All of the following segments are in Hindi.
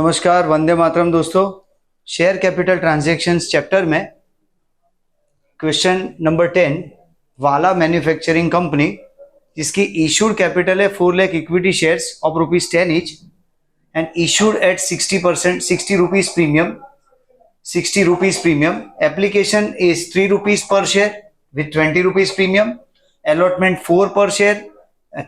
नमस्कार, वंदे मातरम दोस्तों। शेयर कैपिटल ट्रांजैक्शंस चैप्टर में क्वेश्चन नंबर 10, वाला मैन्युफैक्चरिंग कंपनी जिसकी इशूड कैपिटल है 4 lakh equity shares of ₹10 each and issued eight 60%, 60 rupees premium. Application is ₹3 per share with 20 rupees premium, allotment 4 per share,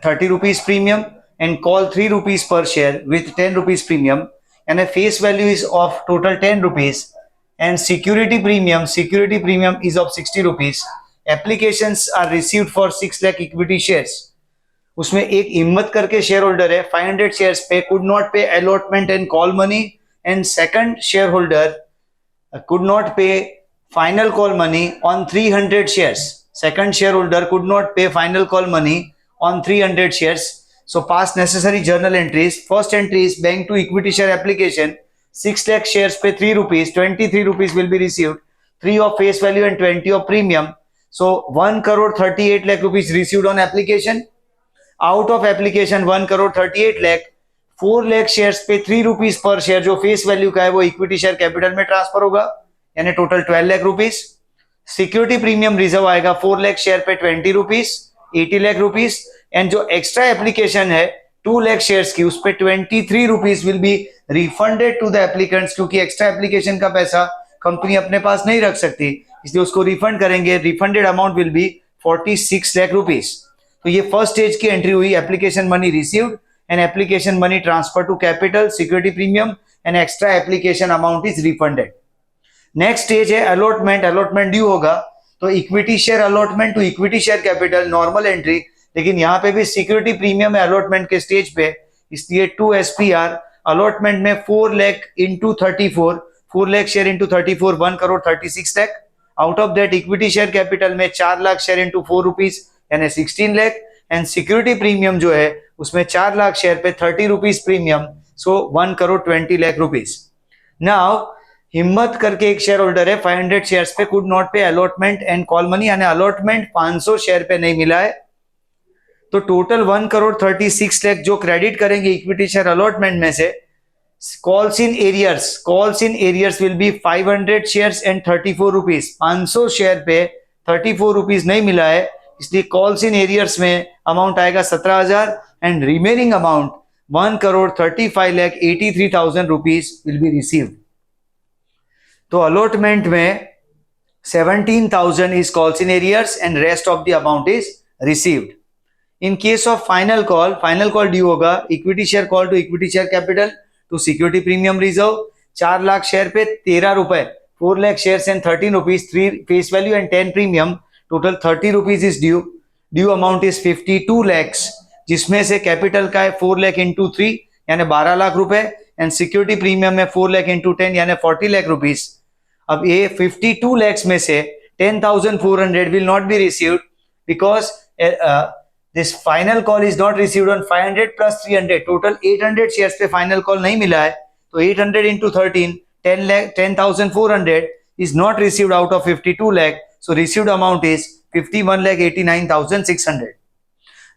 30 rupees premium, and call 3 rupees per share with 10 rupees premium, and a face value is of total 10 rupees, and security premium is of 60 rupees. Applications are received for 6 lakh equity shares. उसमें एक हिम्मत करके शेयर होल्डर है, 500 शेयर्स पे, could not pay allotment and call money, and second share holder could not pay final call money on 300 shares. Second shareholder could not pay final call money on 300 shares. So pass necessary journal entries. First entry is bank to equity share application. 6 lakh shares pay 3 rupees. 23 rupees will be received. 3 of face value and 20 of premium. So 1 crore 38 lakh rupees received on application. Out of application 1 crore 38 lakh, 4 lakh shares पे 3 रुपीज पर शेयर जो फेस वैल्यू का है वो इक्विटी शेयर कैपिटल में ट्रांसफर होगा, यानी total 12 lakh rupees. Security premium reserve आएगा 4 लाख शेयर पे 20 रुपीज, 80 लाख रुपीज, एंड जो एक्स्ट्रा एप्लीकेशन है 2 लाख शेयर्स की उस पे 23 rupees will be refunded to the applicants, क्योंकि एक्स्ट्रा एप्लीकेशन का पैसा कंपनी अपने पास नहीं रख सकती, इसलिए उसको रिफंड करेंगे। Refunded amount will B 46 lakh rupees. तो ये फर्स्ट स्टेज की एंट्री हुई, application money received and application money transfer to capital, security premium and extra application amount is refunded. Next stage है allotment ड्यू होगा, तो equity share allotment to equity share capital normal entry, लेकिन यहाँ पे भी सिक्योरिटी प्रीमियम है अलॉटमेंट के स्टेज पे, इसलिए 2 SPR अलॉटमेंट में 4 lakh into 34, 4 lakh share into 34, 1 crore 36 lakh. Out of that equity share capital में 4 लाख शेयर इंटू 4 रुपीज यानी 16 लाख, एंड सिक्योरिटी प्रीमियम जो है उसमें 4 लाख शेयर पे 30 रुपीज प्रीमियम, सो 1 crore 20 lakh रुपीज। नाउ हिम्मत करके एक शेयर होल्डर है, 500 शेयर्स पे, could not pay allotment and call money, यानी अलॉटमेंट 500 शेयर पे नहीं मिला है, तो टोटल 1 crore 36 lakh जो क्रेडिट करेंगे इक्विटी शेयर अलॉटमेंट में से, calls in arrears will be 500 shares and 34 rupees. 500 share पे 34 रुपीज नहीं मिला है, इसलिए कॉल्स इन एरियर्स में अमाउंट आएगा 17,000 and remaining amount 1 crore 35,83,000 rupees will be received. तो अलॉटमेंट में 17,000 is calls in arrears and rest of the amount is received. In case of final call due होगा equity share call to equity share capital to security premium reserve, 4 lakh share पे 13 रुपए, 4 lakh share and 13 rupees, 3 face value and 10 premium, total 30 rupees is due amount is 52 lakhs, जिसमें से कैपिटल का है 4 लाख इंटू 3 यानी 12 लाख रुपए, एंड सिक्योरिटी प्रीमियम में 4 लाख इंटू 10 यानी 40 लाख रुपीज। अब ये 52 lakhs में से 10,400 will not be received because this final call is not received on 500 plus 300, total 800 shares पे फाइनल कॉल नहीं मिला है, तो 800 into 13, 10,400 is not received out of 52 lakh, so received amount is 51,89,600.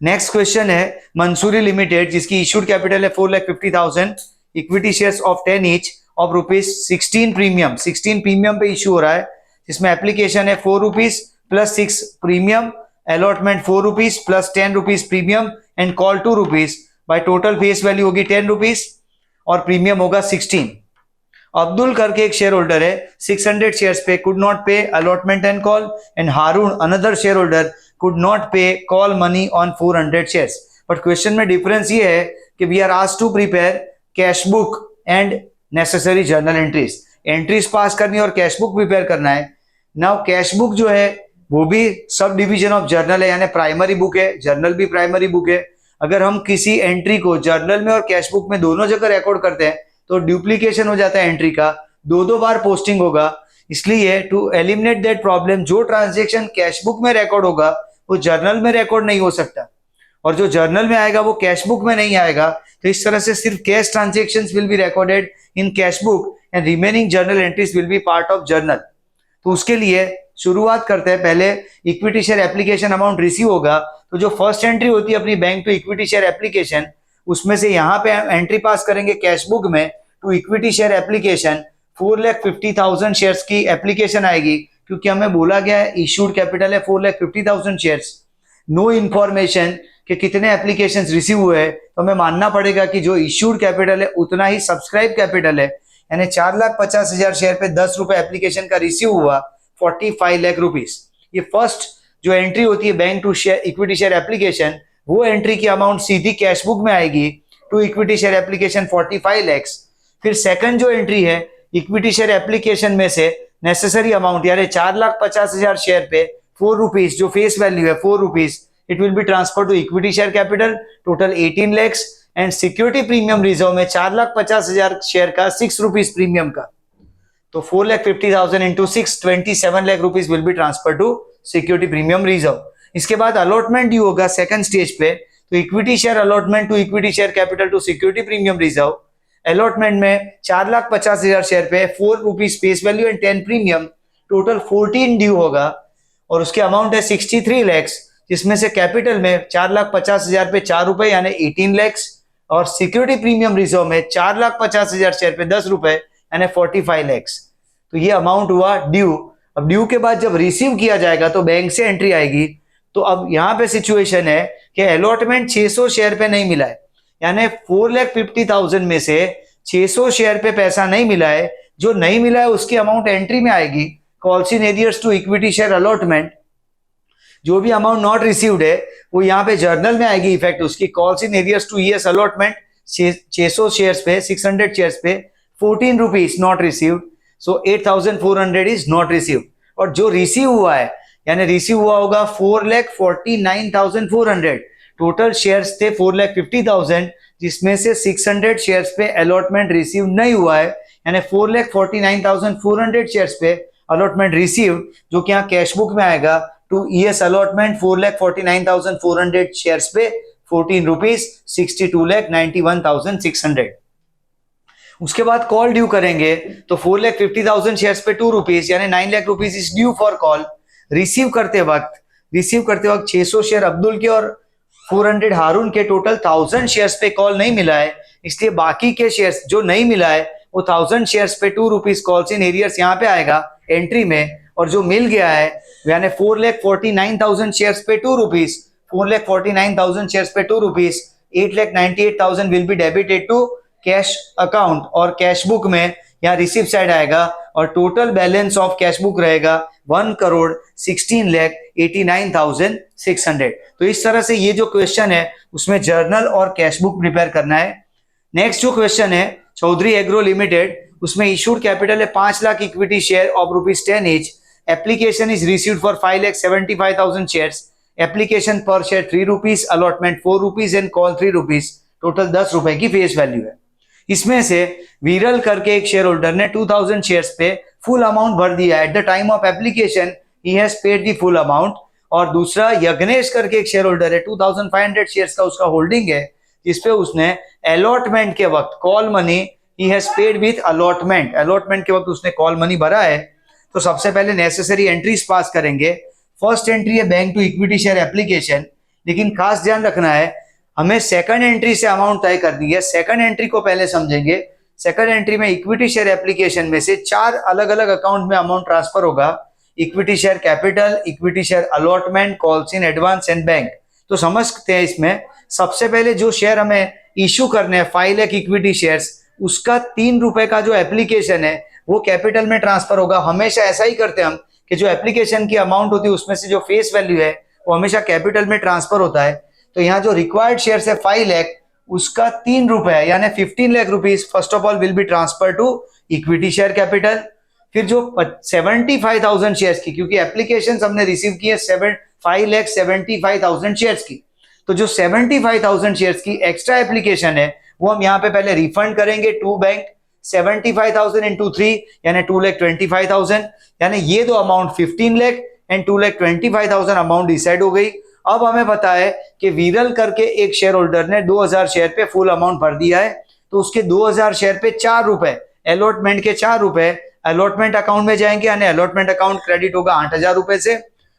Next question है मंसूरी लिमिटेड जिसकी इशूड कैपिटल है 4,50,000, equity shares of 10 each of ₹16 premium, 16 premium पे इशू हो रहा है, जिसमें एप्लीकेशन है 4 rupees plus 6 premium, allotment 4 rupees plus 10 rupees premium, and call 2 rupees, by total face value होगी 10 रुपीज और प्रीमियम होगा 16। अब्दुल करके एक शेयर होल्डर है, 600 शेयर्स पे, could not pay allotment and call, and Harun another share holder could not pay call money on 400 shares. But question में डिफरेंस ये है कि we are asked to prepare cash book and necessary journal entries pass करनी और कैश बुक प्रिपेयर करना है। नाउ कैश बुक जो है वो भी सब डिवीजन ऑफ जर्नल है, यानी प्राइमरी बुक है, जर्नल भी प्राइमरी बुक है। अगर हम किसी एंट्री को जर्नल में और कैश बुक में दोनों जगह रिकॉर्ड करते हैं तो डुप्लीकेशन हो जाता है एंट्री का, 2 बार पोस्टिंग होगा, इसलिए टू एलिमिनेट दैट प्रॉब्लम जो ट्रांजैक्शन कैश बुक में रिकॉर्ड होगा वो जर्नल में रिकॉर्ड नहीं हो सकता, और जो जर्नल में आएगा वो कैश बुक में नहीं आएगा, तो इस तरह से सिर्फ cash transactions will be recorded in cash book and remaining journal entries will be part of journal. तो उसके लिए शुरुआत करते हैं, पहले equity share application amount receive होगा, तो जो फर्स्ट एंट्री होती है अपनी bank to equity share application, उसमें से यहाँ पे एंट्री पास करेंगे कैश बुक में to equity share application 4,50,000 shares की एप्लीकेशन आएगी, क्योंकि हमें बोला गया है इश्यूड कैपिटल है 4,50,000 शेयर्स। नो इन्फॉर्मेशन कि कितने एप्लीकेशन रिसीव हुए हैं, तो हमें मानना पड़ेगा कि जो इश्यूड कैपिटल है उतना ही सब्सक्राइब कैपिटल है, यानी 4,50,000 शेयर पे 10 रुपए एप्लीकेशन का रिसीव हुआ 45 लाख रुपीज। ये फर्स्ट जो एंट्री होती है bank to share equity share application, वो एंट्री की अमाउंट सीधी कैश बुक में आएगी to equity share application 45 lakhs. फिर सेकंड जो एंट्री है इक्विटी शेयर एप्लीकेशन में से नेसेसरी अमाउंट यानी 4,50,000 शेयर पे 4 रुपीज जो फेस वैल्यू है 4 rupees, it will be transfer to equity share capital total 18 lakhs and security premium reserve में 4,50,000 शेयर का 6 रुपीज प्रीमियम का, तो 4,50,000 into 6 27 lakh rupees will be transfer to security premium reserve. इसके बाद अलॉटमेंट ड्यू होगा सेकंड स्टेज पे, तो equity share allotment to equity share capital to security premium reserve. Allotment में 4,50,000 शेयर पे 4 rupees face value and 10 premium, total 14 due होगा और उसके अमाउंट है 63 लैक्स, जिसमें से कैपिटल में 4,50,000 पे 4 रुपए यानी 18 लैक्स और सिक्योरिटी प्रीमियम रिजर्व में 4,50,000 शेयर पे 10 रुपए यानी 45 लैक्स। तो ये अमाउंट हुआ ड्यू। अब ड्यू के बाद जब रिसीव किया जाएगा तो बैंक से एंट्री आएगी। तो अब यहाँ पे सिचुएशन है कि अलॉटमेंट 600 शेयर पे नहीं मिला है, यानी 4,50,000 में से 600 शेयर पे पैसा नहीं मिला है। जो नहीं मिला है उसकी अमाउंट एंट्री में आएगी calls in arrears to equity share allotment. जो भी अमाउंट नॉट रिसीव्ड है वो यहाँ पे जर्नल में आएगी इफेक्ट उसकी, calls in arrears to ES allotment 600 shares पे 600 शेयर्स पे 14 rupees not received, so 8,400 is not received. और जो रिसीव हुआ है यानी रिसीव हुआ होगा 4,49,400, टोटल शेयर्स थे 4,50,000, जिसमें से 600 शेयर्स पे अलॉटमेंट रिसीव नहीं हुआ है, यानी 4,49,400 शेयर्स पे अलॉटमेंट रिसीव, जो कि यहाँ कैश बुक में आएगा टू ईएस अलॉटमेंट 4,49,400 शेयर्स पे 14 रुपीज 62,91,600। उसके बाद कॉल ड्यू करेंगे तो 4,50,000 शेयर्स पे 2 रुपीज यानी 9 lakh rupees is due for call. Receive करते वक्त 600 शेयर अब्दुल के और 400 हारून के टोटल 1,000 शेयर्स पे कॉल नहीं मिला है, इसलिए बाकी के शेयर्स जो नहीं मिला है वो 1,000 शेयर्स पे 2 रुपीज कॉल्स इन एरियर्स यहाँ पे आएगा एंट्री में, और जो मिल गया है यानी 4,49,000 शेयर्स पे 2 रुपीज 4,49,000 शेयर्स पे 2 rupees 8,98,000 will be debited to cash account और कैश बुक में यहाँ रिसीव साइड आएगा और total balance of cash book रहेगा 1,16,89,600। तो इस तरह से ये जो क्वेश्चन है उसमें जर्नल और कैश बुक प्रिपेयर करना है। नेक्स्ट जो क्वेश्चन है चौधरी एग्रो लिमिटेड, उसमें इशूड कैपिटल है 5 lakh equity share of ₹10 each. Application is received for 5,75,000 shares. Application पर share 3 rupees, allotment 4 rupees and call 3 rupees, total 10 रुपए की फेस वैल्यू है। इसमें से वीरल करके एक शेयर होल्डर ने 2,000 शेयर्स पे फुल अमाउंट भर दिया। At the time of application he has paid the full amount. और दूसरा यज्ञेश करके एक शेयर होल्डर है 2,500 शेयर्स का उसका होल्डिंग है, जिसपे उसने अलॉटमेंट के वक्त call money he has paid with allotment, allotment के वक्त उसने कॉल मनी भरा है। तो सबसे पहले नेसेसरी एंट्रीज पास करेंगे। फर्स्ट एंट्री है bank to equity share application, लेकिन खास ध्यान रखना है हमें सेकंड एंट्री से अमाउंट तय करनी है। सेकंड एंट्री को पहले समझेंगे। सेकंड एंट्री में इक्विटी शेयर एप्लीकेशन में से 4 अलग अलग अकाउंट में अमाउंट ट्रांसफर होगा, equity share capital, equity share allotment, calls in advance and bank. तो समझते हैं इसमें सबसे पहले जो शेयर हमें इश्यू करने हैं 5 लाख इक्विटी शेयर्स, उसका 3 रुपए का जो एप्लीकेशन है वो कैपिटल में ट्रांसफर होगा। हमेशा ऐसा ही करते हैं हम कि जो एप्लीकेशन की अमाउंट होती है उसमें से जो फेस वैल्यू है वो हमेशा कैपिटल में ट्रांसफर होता है। तो यहाँ जो रिक्वायर्ड शेयर है 5 लाख, उसका 3 रुपए यानी 15 lakh rupees first of all will be transfer to equity share capital. फिर जो 75,000 शेयर्स की, क्योंकि एप्लीकेशन हमने रिसीव की है 5,75,000 शेयर्स की, तो जो 75,000 शेयर्स की एक्स्ट्रा एप्लीकेशन है वो हम यहाँ पे पहले रिफंड करेंगे टू बैंक। 75,000 इंटू 3 यानी 2,25,000, यानी ये दो amount 15 lakh and 2,25,000 amount decide हो गई। अब हमें पता है कि वीरल करके एक शेयर होल्डर ने 2,000 शेयर पे फुल अमाउंट भर दिया है, तो उसके 2,000 शेयर पे 4 रुपए, अलॉटमेंट के 4 रुपए अलॉटमेंट अकाउंट में जाएंगे, यानी अलॉटमेंट अकाउंट क्रेडिट होगा 8,000 रुपए से।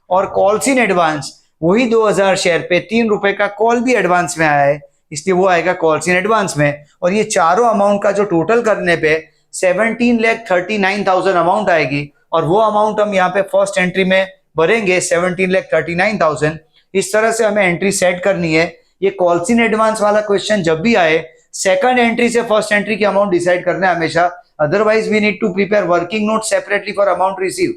और कॉल्स इन एडवांस वही 2,000 शेयर पे 3 रुपए का कॉल भी एडवांस में आया है, इसलिए वो आएगा कॉल्स इन एडवांस में। और ये चारों अमाउंट का जो टोटल करने पे 17,39,000 अमाउंट आएगी, और वो अमाउंट हम यहाँ पे फर्स्ट एंट्री में भरेंगे 17,39,000। इस तरह से हमें एंट्री सेट करनी है। ये कॉल्स इन एडवांस वाला क्वेश्चन जब भी आए, सेकंड एंट्री से फर्स्ट एंट्री की अमाउंट डिसाइड करना है हमेशा, otherwise we need to prepare working note separately for amount received.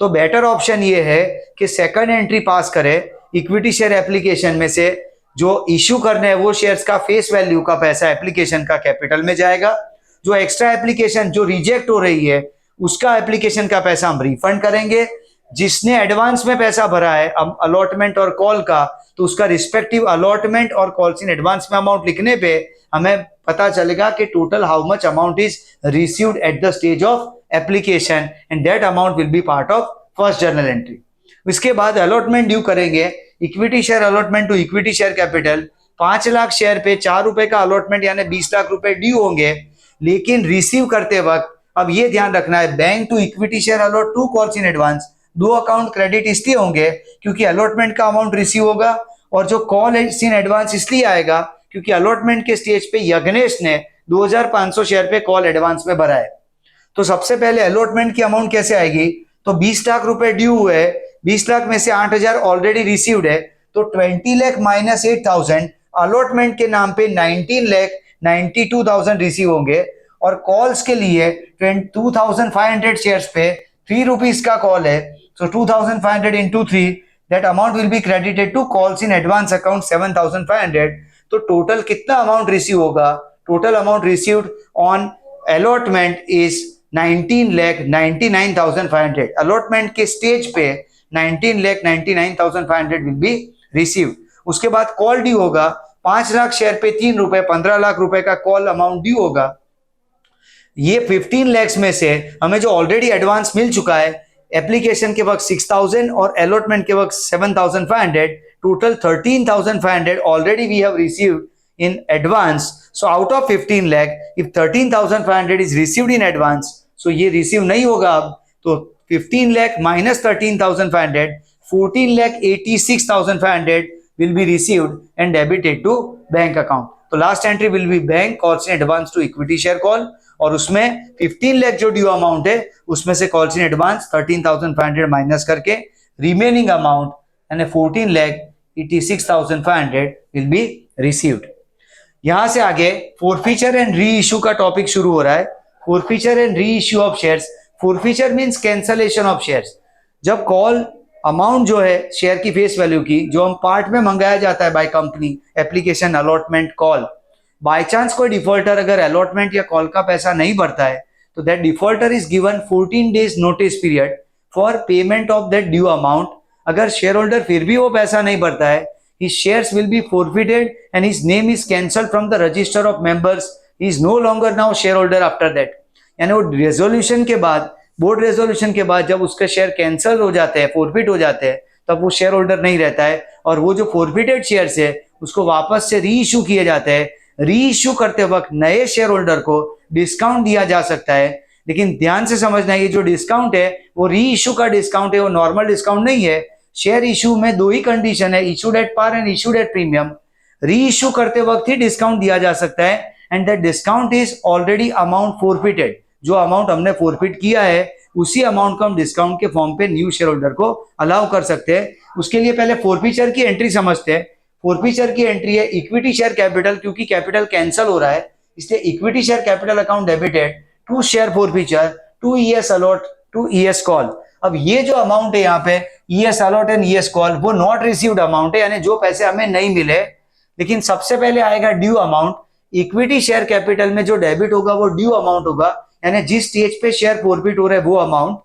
तो बेटर ऑप्शन ये है कि सेकंड एंट्री पास करें। इक्विटी शेयर एप्लीकेशन में से जो इश्यू करने हैं वो शेयर्स का फेस वैल्यू का पैसा एप्लीकेशन का कैपिटल में जाएगा। जो एक्स्ट्रा एप्लीकेशन जो रिजेक्ट हो रही है उसका एप्लीकेशन का पैसा हम रिफंड करेंगे। जिसने एडवांस में पैसा भरा है अलॉटमेंट और कॉल का, तो उसका रिस्पेक्टिव अलॉटमेंट और कॉल्स इन एडवांस में अमाउंट लिखने पे हमें पता चलेगा कि total how much amount is received at the stage of application, and that amount will be part of first journal entry. इसके बाद अलॉटमेंट ड्यू करेंगे। Equity share allotment to equity share capital, 5 lakh share पे 4 रुपए का अलॉटमेंट यानी 20 लाख रुपए ड्यू होंगे। लेकिन रिसीव करते वक्त अब ये ध्यान रखना है, bank to equity share allot to calls in advance, 2 account credit इसलिए होंगे क्योंकि अलॉटमेंट का अमाउंट रिसीव होगा, और जो कॉल इन एडवांस इसलिए आएगा क्योंकि अलॉटमेंट के स्टेज पे यज्ञेश ने 2500 शेयर पे कॉल एडवांस में भरा है। तो सबसे पहले अलॉटमेंट की अमाउंट कैसे आएगी, तो 20 लाख रुपए ड्यू हुए, 20 लाख में से 8,000 ऑलरेडी रिसीव्ड है, तो 20 लाख माइनस 8,000 अलॉटमेंट के नाम पे 19,92,000 रिसीव होंगे। और कॉल्स के लिए 2,500 शेयर्स पे 3 रुपीज का कॉल है, so 2,500 into 3, that amount will be credited to calls in advance account 7,500। तो टोटल कितना अमाउंट रिसीव होगा, total amount received on allotment is 19,99,500। Allotment के स्टेज पे 19,99,500 विल बी रिसीव्ड। उसके बाद कॉल ड्यू होगा, 5 लाख शेयर पे 3 रुपए, 15 लाख रुपए का कॉल अमाउंट ड्यू होगा। ये 15 लाख में से हमें जो ऑलरेडी एडवांस मिल चुका है एप्लीकेशन के वक्त 6,000 और अलॉटमेंट के वक्त 7,500, total 13,500 already we have received in advance. So out of 15 lakh, if 13,500 is received in advance, so ये receive नहीं होगा अब, तो 15 lakh minus 13,500, 14,86,500 will be received and debited to bank account. तो last entry will be bank calls in advance to equity share call, और उसमें 15 lakh जो ड्यू अमाउंट है उसमें से calls in advance 13,500 माइनस करके remaining amount यानी 14,86,500 will be received। यहां से आगे फोरफीचर एंड री इश्यू का टॉपिक शुरू हो रहा है। Forfeiture and re issue of shares. Forfeiture means cancellation of shares. जब कॉल अमाउंट जो है शेयर की फेस वैल्यू की जो हम पार्ट में मंगाया जाता है by company, application, allotment, call, by chance कोई डिफॉल्टर अगर अलॉटमेंट या कॉल का पैसा नहीं भरता है तो that defaulter is given 14 days notice period for payment of that due amount. अगर शेयर होल्डर फिर भी वो पैसा नहीं भरता है, his shares will be forfeited and his name is cancelled from the register of members. He is no longer now shareholder after that। यानी वो रेजोल्यूशन के बाद, बोर्ड रेजोल्यूशन के बाद जब उसके शेयर कैंसिल हो जाते हैं, फोरफिट हो जाते हैं, तब वो शेयर होल्डर नहीं रहता है और वो जो फोरफिटेड शेयर्स है उसको वापस से री इश्यू किए जाते हैं। री इश्यू करते वक्त नए शेयर होल्डर को डिस्काउंट दिया जा सकता है, लेकिन ध्यान से समझना ये जो डिस्काउंट है वो री इश्यू का डिस्काउंट है, वो नॉर्मल डिस्काउंट नहीं है। शेयर इशू में 2 ही कंडीशन है, issued at par and issued at premium. Reissue करते वक्त ही डिस्काउंट दिया जा सकता है, and that discount is already amount forfeited. जो अमाउंट हमने फोरफिट किया है उसी अमाउंट को हम डिस्काउंट के फॉर्म पे न्यू शेयर होल्डर को अलाउ कर सकते हैं। उसके लिए पहले फोरफीचर की एंट्री समझते हैं। फोरफीचर की एंट्री है इक्विटी शेयर कैपिटल, क्योंकि कैपिटल कैंसिल हो रहा है इसलिए equity share capital account debited to share forfeiture to ES allot to ES call. अब ये जो अमाउंट है यहाँ पे ES allot and ES call वो नॉट रिसीव्ड अमाउंट है, यानी जो पैसे हमें नहीं मिले। लेकिन सबसे पहले आएगा due amount. Equity share capital में जो डेबिट होगा वो ड्यू अमाउंट होगा, यानी जिस स्टेज पे शेयर फोरफिट हो रहा है वो amount.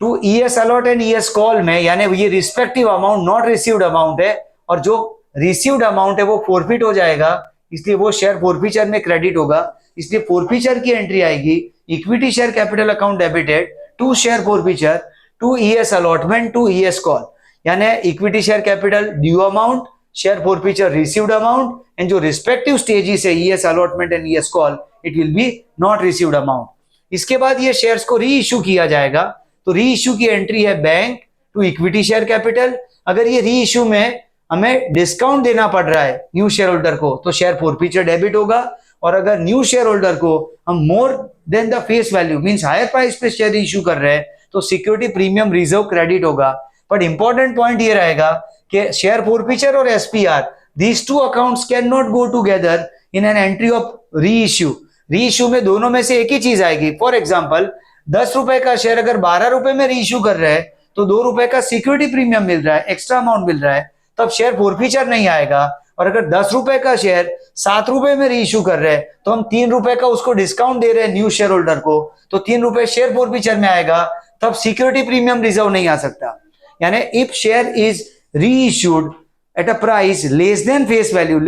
To ES allot and ES call में यानी ये respective amount not received amount है, और जो रिसीव्ड अमाउंट है वो फोरफिट हो जाएगा, इसलिए वो शेयर फोरफीचर में क्रेडिट होगा। इसलिए फोरफीचर की एंट्री आएगी equity share capital account debited to share forfeiture to ES allotment to ES call, यानी equity share capital due amount, share forfeiture received amount, and जो रिस्पेक्टिव स्टेजेस है ES allotment and ES call it will be not received amount. इसके बाद ये शेयर्स को री इश्यू किया जाएगा। तो री इश्यू की एंट्री है bank to equity share capital. अगर ये री इश्यू में हमें डिस्काउंट देना पड़ रहा है न्यू शेयर होल्डर को, तो शेयर फोरफीचर डेबिट होगा। और अगर न्यू शेयर होल्डर को हम more than the face value means higher price पे शेयर इश्यू कर रहे हैं तो सिक्योरिटी प्रीमियम रिजर्व क्रेडिट होगा। बट इंपॉर्टेंट पॉइंट ये रहेगा कि शेयर फोरफीचर और SPR these two accounts cannot go together in an entry of reissue में दोनों में से एक ही चीज आएगी। फॉर एग्जाम्पल 10 रुपए का शेयर अगर 12 रुपए में री इश्यू कर रहे हैं तो 2 रुपए का सिक्योरिटी प्रीमियम मिल रहा है, एक्स्ट्रा अमाउंट मिल रहा है, तब शेयर फोरफीचर नहीं आएगा। और अगर 10 रुपए का शेयर 7 रुपए में री इश्यू कर रहे हैं तो हम 3 रुपए का उसको डिस्काउंट दे रहे हैं न्यू शेयर होल्डर को, तो 3 रुपए शेयर फोरफीचर में आएगा, तब सिक्योरिटी प्रीमियम रिजर्व नहीं आ सकता। यानी इफ शेयर इज री issued at a price less than face value,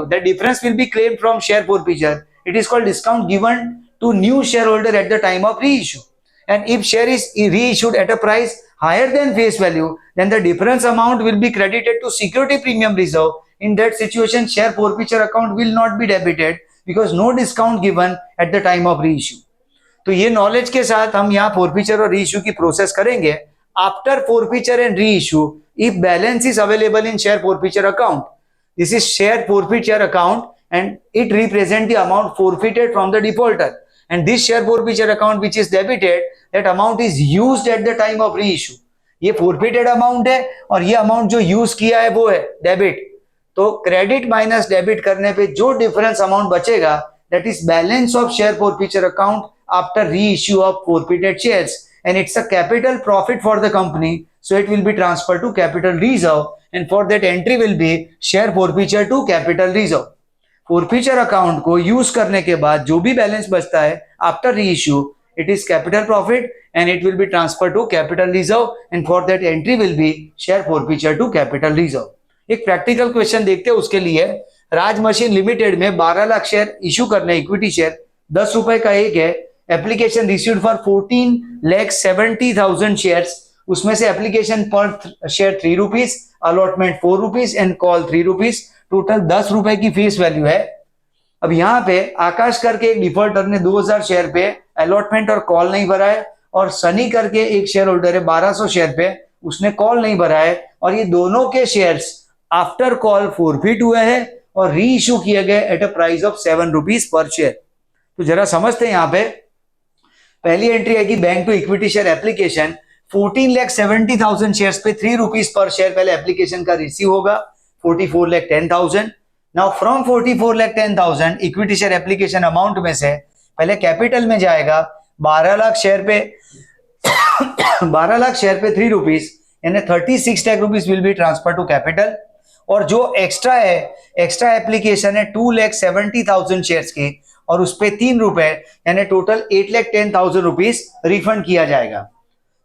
the difference will be claimed from share forfeiture. It is called discount given to new shareholder at the time of reissue. And if share is reissued at a price higher than face value, then the difference amount will be credited to security premium reserve. In that situation, share forfeiture account will not be debited because no discount given at the time of reissue. तो ये नॉलेज के साथ हम यहाँ फोरफीचर और रीइश्यू की प्रोसेस करेंगे। After forfeiture and reissue, if balance is available in share forfeiture account, this is share forfeiture account and it represents the amount forfeited from the defaulter, and this share forfeiture account which is debited, that amount is used at the time of reissue. ये forfeited amount है और ये amount जो यूज किया है वो है डेबिट। तो क्रेडिट माइनस डेबिट करने पे जो डिफरेंस अमाउंट बचेगा that is balance of share forfeiture account after reissue of forfeited shares, and it's a capital profit for the company, so it will be transferred to capital reserve, and for that entry will be share forfeiture to capital reserve. Forfeiture account को यूज करने के बाद जो भी बैलेंस बचता है after reissue, it is capital profit and it will be transferred to capital reserve, and for that entry will be share forfeiture to capital reserve. एक प्रैक्टिकल क्वेश्चन देखते हैं। उसके लिए राज मशीन लिमिटेड में 12 लाख शेयर इश्यू करने, इक्विटी शेयर 10 रुपए का एक है, एप्लीकेशन रिसीव्ड फॉर 14,70,000 शेयर्स, उसमें से एप्लीकेशन पर share 3 rupees, allotment 4 rupees and call 3 rupees, total 10 रुपए की फेस वैल्यू है। अब यहाँ पे आकाश करके एक डिफॉल्टर ने 2000 शेयर पे अलॉटमेंट और कॉल नहीं भरा है, और सनी करके एक शेयर होल्डर है 1200 शेयर पे, उसने कॉल नहीं भरा है, और ये दोनों के शेयर्स आफ्टर कॉल फोरफिट हुए हैं और री इश्यू किए गए at a price of 7 rupees per share. तो जरा समझते हैं। यहाँ पे पहली एंट्री है कि bank to equity share application 14,70,000 shares पे 3 रुपीज पर शेयर पहले एप्लीकेशन का रिसीव होगा, 44,10,000। Now from 44,10,000 equity share application amount में से पहले कैपिटल में जाएगा 12 लाख शेयर पे 12 लाख शेयर पे 3 रुपीज, यानी 36 lakh rupees will be transfer to capital. और जो एक्स्ट्रा है, एक्स्ट्रा एप्लीकेशन है 2,70,000 शेयर्स की, और उस पे 3 रुपए यानी टोटल 8,10,000 रुपीज रिफंड किया जाएगा।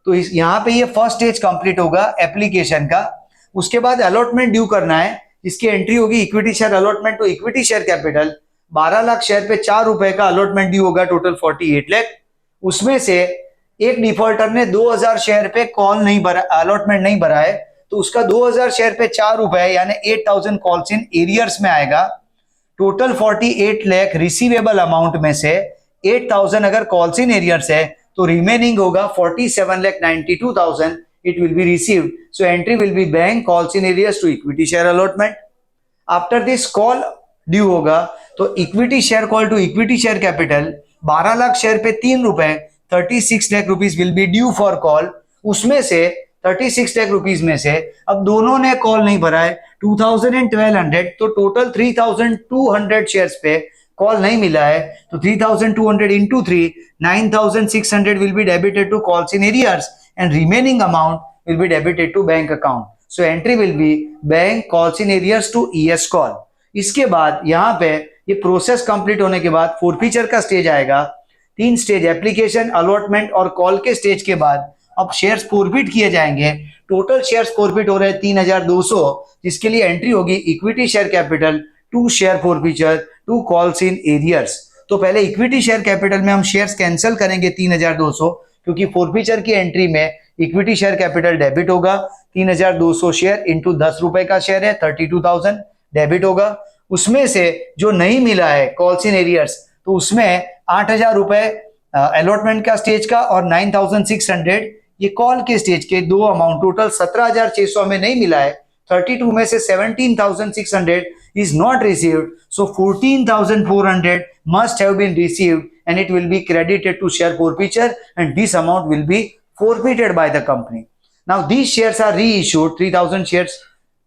तो यहाँ पे ये फर्स्ट स्टेज कंप्लीट होगा एप्लीकेशन का। उसके बाद अलॉटमेंट ड्यू करना है, इसकी एंट्री होगी equity share allotment to equity share capital. 12 lakh share पे 4 रुपए का अलॉटमेंट ड्यू होगा, टोटल 48 लाख। उसमें से एक डिफॉल्टर ने 2000 शेयर पे कॉल नहीं भरा, अलॉटमेंट नहीं भरा है, तो उसका 2000 शेयर पे 4 रुपए यानी 8,000 कॉल्स इन एरियर्स में आएगा। टोटल 48 लाख रिसीवेबल अमाउंट में से 8,000 अगर कॉल्स इन एरियर्स है तो रिमेनिंग होगा 47,92,000 it will be received. So entry will be bank calls in arrears to equity share allotment. After this call due होगा तो equity share call to equity share capital 12 lakh share पे 3 रुपए 36 lakh rupees will be due for call. उसमें से 36 लाख रुपीज में से अब दोनों ने कॉल नहीं भरा है 2000 एंड 1200, तो टोटल 3200 शेयर्स पे कॉल नहीं मिला है, तो 3200 into 3 9,600 will be debited to calls in arrears and remaining amount will be debited to bank account. So entry will be bank calls in arrears to ES call. इसके बाद यहाँ पे ये प्रोसेस कंप्लीट होने के बाद फोरफीचर का स्टेज आएगा। 3 स्टेज एप्लीकेशन, अलॉटमेंट और कॉल के स्टेज के बाद अब शेयर्स फोरफिट किए जाएंगे। टोटल शेयर्स फोरफिट हो रहे हैं 3,200, जिसके लिए एंट्री होगी equity share capital to share forfeiture to calls in arrears. तो पहले इक्विटी शेयर कैपिटल में हम शेयर्स कैंसिल करेंगे 3,200, क्योंकि फोरफिचर की एंट्री में इक्विटी शेयर कैपिटल डेबिट होगा। 3,200 शेयर इंटू 10 रुपए का शेयर है 32,000 डेबिट होगा। उसमें से जो नहीं मिला है कॉल्स इन एरियर्स, तो उसमें 8,000 रुपए अलॉटमेंट का स्टेज का और 9,600 ये कॉल के स्टेज के, दो अमाउंट टोटल 17,600 में नहीं मिला है, 32 में से 17,600 is not received, so 14,400 must have been received and it will be credited to share forfeiture and this amount will be forfeited by the company. Now these shares are reissued, 3,000 shares,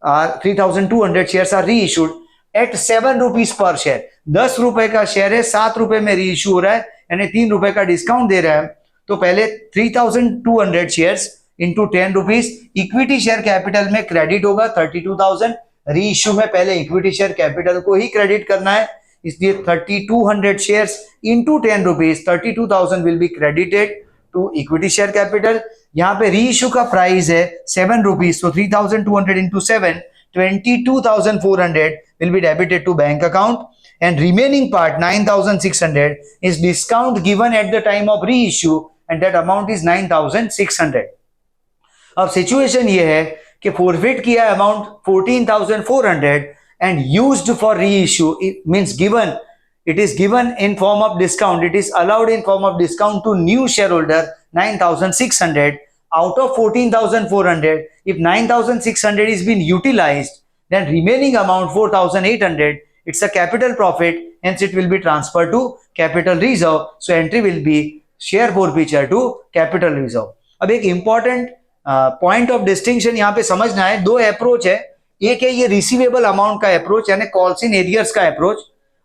3,200 shares are reissued at 7 rupees per share. 10 रुपए का शेयर है, 7 रुपए में रीइश्यू हो रहा है, यानी 3 रुपए का डिस्काउंट दे रहा है. तो पहले 3,200 shares into 10 rupees equity share capital में क्रेडिट होगा 32,000. रीइश्यू में पहले इक्विटी शेयर कैपिटल को ही क्रेडिट करना है, इसलिए 3,200 shares into 10 rupees 32,000 will be credited to equity share capital. यहाँ पे रीइश्यू का प्राइस है 7 rupees, so 3,200 into 7, 22,400 will be debited to bank account and remaining part 9,600 is discount given at the time of reissue and that amount is 9,600. अब सिचुएशन ये है कि फॉरफिट किया amount 14,400 and used for reissue, it means given, it is given in form of discount, it is allowed in form of discount to new shareholder 9,600 out of 14,400. If 9,600 is being utilized, then remaining amount 4,800, it's a capital profit, hence it will be transferred to capital reserve. So entry will be share forfeiture to capital reserve. अब एक important पॉइंट ऑफ डिस्टिंक्शन यहाँ पे समझना है. दो अप्रोच है, एक है ये रिसीवेबल अमाउंट का अप्रोच यानी कॉल्स इन एरियर्स का अप्रोच,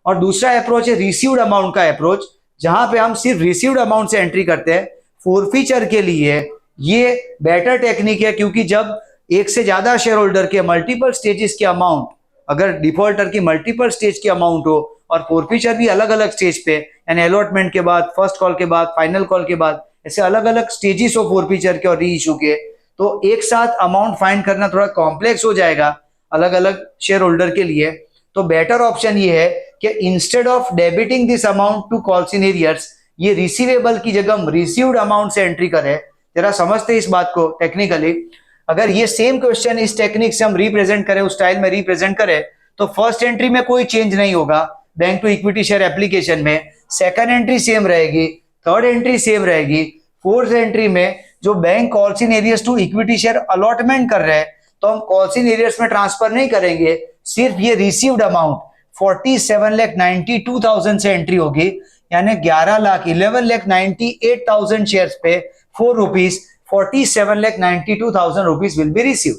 और दूसरा अप्रोच है रिसीव्ड अमाउंट का अप्रोच, जहां पे हम सिर्फ रिसीव्ड अमाउंट से एंट्री करते हैं. फॉरफीचर के लिए ये बेटर टेक्निक है, क्योंकि जब एक से ज्यादा शेयर होल्डर के मल्टीपल स्टेजेस के अमाउंट, अगर डिफॉल्टर की मल्टीपल स्टेज की अमाउंट हो और फॉरफीचर भी अलग अलग स्टेज पे, यानी अलॉटमेंट के बाद, फर्स्ट कॉल के बाद, फाइनल कॉल के बाद, ऐसे अलग अलग स्टेजेस ऑफ फॉरफीचर के और री इशू के, तो एक साथ अमाउंट फाइंड करना थोड़ा कॉम्प्लेक्स हो जाएगा अलग अलग शेयर होल्डर के लिए. तो बेटर ऑप्शन ये है कि instead of debiting this amount to calls in arrears, ये रिसीवेबल की जगह हम रिसीव्ड अमाउंट से एंट्री करें. जरा समझते इस बात को टेक्निकली. अगर ये सेम क्वेश्चन इस टेक्निक से हम रिप्रेजेंट करें, उस स्टाइल में रिप्रेजेंट करें, तो फर्स्ट एंट्री में कोई चेंज नहीं होगा bank to equity share application में. सेकंड एंट्री सेम रहेगी, थर्ड एंट्री सेम रहेगी, फोर्थ एंट्री में जो bank calls in arrears to equity share allotment कर रहे हैं, तो हम कॉल्स इन एरियर्स में ट्रांसफर नहीं करेंगे, सिर्फ ये रिसीव्ड अमाउंट 47,92,000 से एंट्री होगी, यानी 11,98,000 शेयर्स पे 4 rupees 47,92,000 rupees will be received.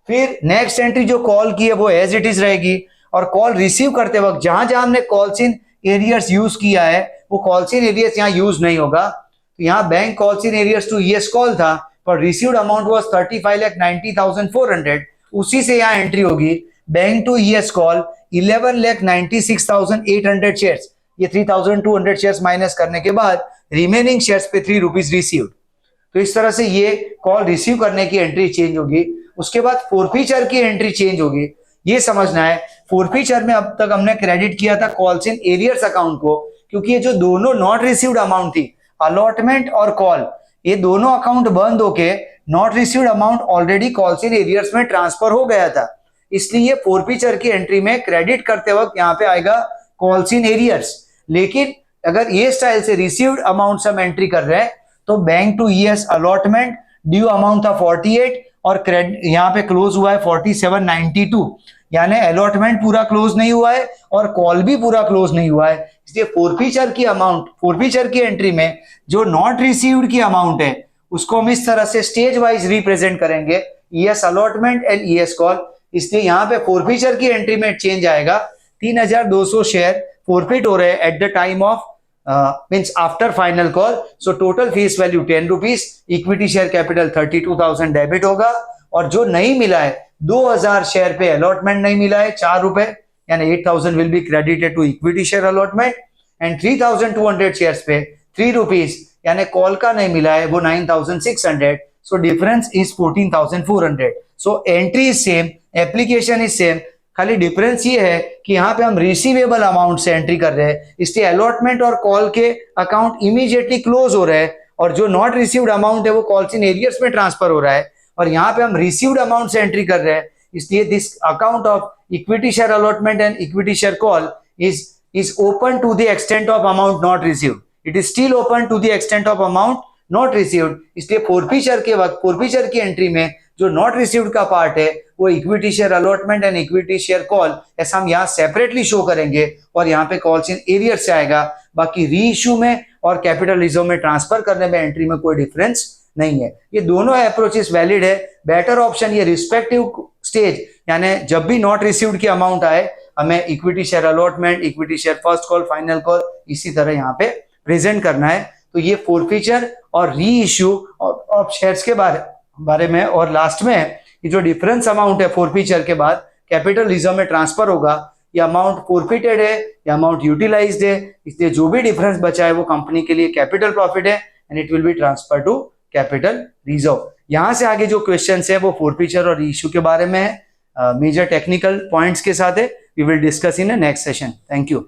फिर नेक्स्ट एंट्री जो कॉल की है वो एज इट इज रहेगी, और कॉल रिसीव करते वक्त जहां जहां हमने कॉल्स इन एरियर्स यूज किया है वो कॉल्स इन एरियर्स यहाँ यूज नहीं होगा. तो यहाँ bank calls in arrears to ES call था, पर रिसीव्ड अमाउंट वाज 35,90,400, उसी से यहाँ एंट्री होगी bank to ES call 11,96,800 shares. ये 3,200 शेयर्स माइनस करने के बाद रिमेनिंग शेयर्स पे 3 रुपीज रिसीव्ड. तो इस तरह से ये कॉल रिसीव करने की एंट्री चेंज होगी. उसके बाद फॉरफीचर की एंट्री चेंज होगी. ये समझना है, फॉरफीचर में अब तक हमने क्रेडिट किया था कॉल्स इन एरियर्स अकाउंट को, क्योंकि ये जो दोनों नॉट रिसीव्ड अमाउंट थी, अलॉटमेंट और कॉल, ये दोनों अकाउंट बंद होके not received amount already calls in arrears में ट्रांसफर हो गया था. इसलिए फॉरफीचर की एंट्री में क्रेडिट करते वक्त यहाँ पे आएगा कॉल्स इन एरियर्स. लेकिन अगर ये स्टाइल से रिसीव्ड अमाउंट से हम एंट्री कर रहे हैं, तो bank to ES allotment due amount था 48 और क्रेडिट यहाँ पे क्लोज हुआ है 4792, यानी अलॉटमेंट पूरा क्लोज नहीं हुआ है और कॉल भी पूरा क्लोज नहीं हुआ है. इसलिए फॉरफीचर की अमाउंट, फॉरफीचर की एंट्री में जो नॉट रिसीव्ड की अमाउंट है उसको हम इस तरह से स्टेज वाइज रिप्रेजेंट करेंगे, ES allotment and ES call. इसलिए यहाँ पे फॉरफीचर की एंट्री में चेंज आएगा. 3,200 शेयर फॉरफिट हो रहे हैं at the time of means after final call. So total face value 10 rupees, equity share capital 32,000 debit होगा, और जो नहीं मिला है 2,000 शेयर पे अलॉटमेंट नहीं मिला है 4 रुपए, यानी 8,000 will be credited to equity share allotment, and 3,200 shares पे 3 रुपीज यानी कॉल का नहीं मिला है वो 9,600. So difference is 14,400. So entry is same, application is same, खाली डिफरेंस ये है कि यहाँ पे हम रिसीवेबल अमाउंट से एंट्री कर रहे हैं, इसलिए अलॉटमेंट और कॉल के अकाउंट इमीडिएटली क्लोज हो रहे हैं, और जो नॉट रिसीव्ड अमाउंट है वो कॉल्स इन एरियर्स में ट्रांसफर हो रहा है, और यहाँ पे हम रिसीव्ड अमाउंट से एंट्री कर रहे हैं. इसलिए this account of equity share allotment and equity share call is open to the extent of amount not received. It is still open to the extent of amount not received. इसलिए फॉरफीचर के वक्त, फॉरफीचर की एंट्री में जो नॉट रिसीव्ड का पार्ट है वो equity share allotment and equity share call, ऐसा हम यहाँ सेपरेटली शो करेंगे और यहाँ पे कॉल्स इन एरियर से आएगा। बाकी री इश्यू में और कैपिटल रिजर्व में ट्रांसफर करने में एंट्री में कोई डिफरेंस नहीं है। ये दोनों अप्रोचेस वैलिड है। बेटर ऑप्शन ये रिस्पेक्टिव स्टेज, यानी जब भी नॉट रिसीव्ड की अमाउंट आए, हमें equity share allotment, equity share first call, final call इसी तरह यहाँ पे प्रेजेंट करना है। तो ये फोरफीचर और री इश्यू ऑफ शेयर्स के बारे में, और लास्ट में ये जो डिफरेंस अमाउंट है फोरफीचर के बाद कैपिटल रिजर्व में ट्रांसफर होगा, ये अमाउंट फोरफिटेड है या अमाउंट यूटिलाइज्ड है, इसलिए जो भी डिफरेंस बचा है वो कंपनी के लिए कैपिटल प्रॉफिट है and it will be transfer to capital reserve. यहां से आगे जो क्वेश्चंस है वो फोरफीचर और इश्यू के बारे में है, मेजर टेक्निकल पॉइंट्स के साथ है। We will discuss in a next session. Thank you.